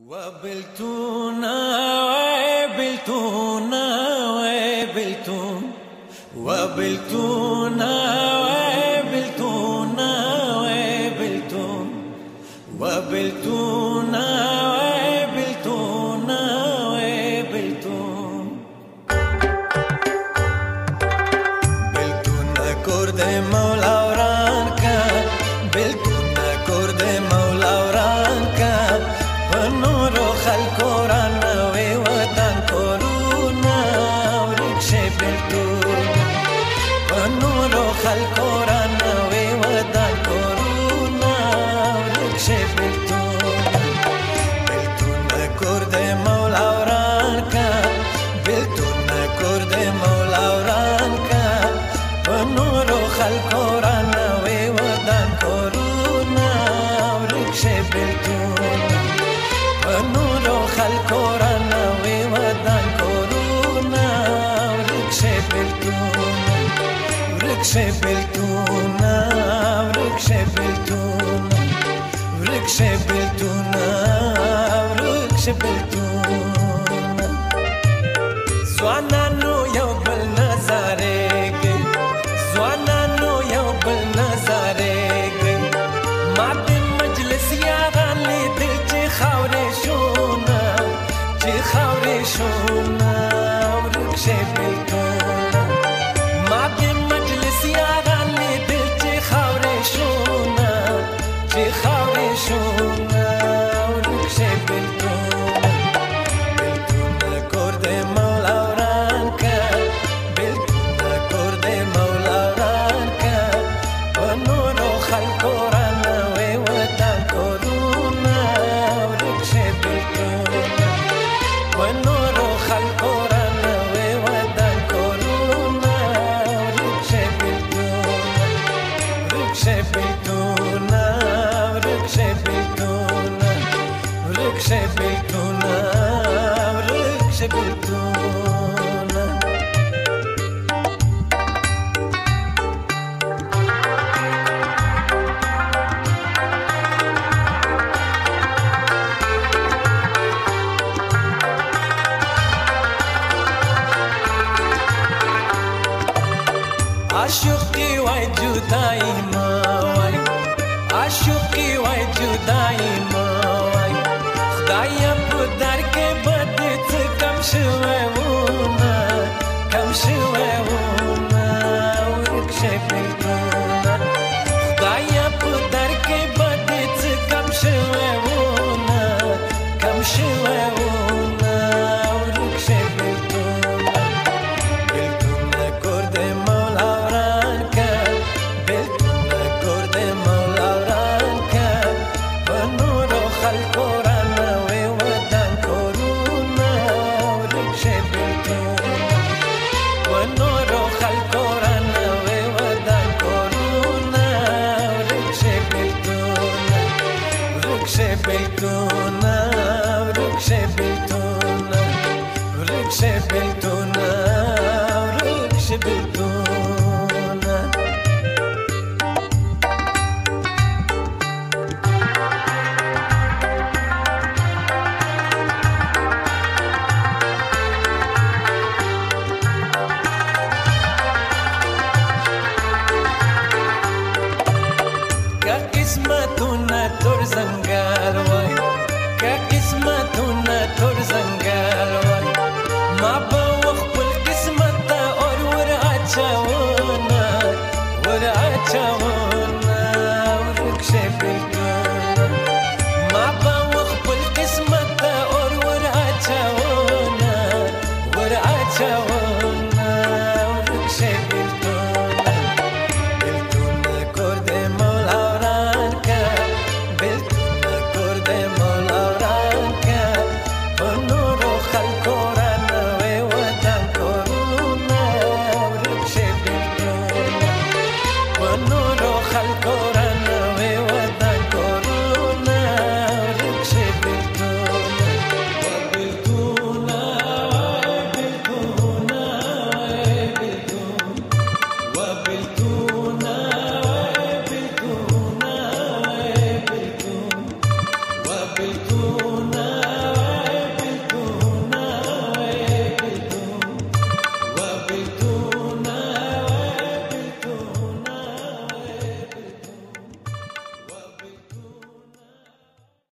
وبلتونا وبلتونا وبلتون وبلتونا وبلتونا وبلتون وبلتونا وبلتونا وبلتون بلتونا كرد مولا ورانكا بلتونا كرد مولا ورانكا نورو خلقورانا وطن كورونا وركش بلتون نورو خلقورانا وطن كورونا وركش بلتون بلتون كرد مولا ورانكا بلتون كرد مولا ورانكا نورو خلقورانا وطن كورونا وركش بلتون نورو خلقورانا وطن كورونا وركش بلتون وركش بلتون وركش بلتون وركش بلتون وركش بلتون زوانانو يو بالنظارك زوانانو يو بالنظارك ما بمجلس يا غالي دلتي خاوري شونا تي خاوري شونا وركش بلتون ما بمجلس يا غالي دلتي خاوري شونا تي خاوري شونا وركش بلتون بلتون كرد مولا ورانكا بلتون كرد مولا ورانكا ونورو خلقورانا وطن كورونا وركش بلتون ونورو خلقورانا وطن كورونا وركش بلتون وركش بلتون وركش بلتون وركش بلتون وركش بلتون عشقي واي جداي ما واي عشقي واي جداي ما واي خدايا بدرك بدت كم شويونا كم شويونا وركش بلتونا خدايا بدرك بدت كم شويونا كم شويونا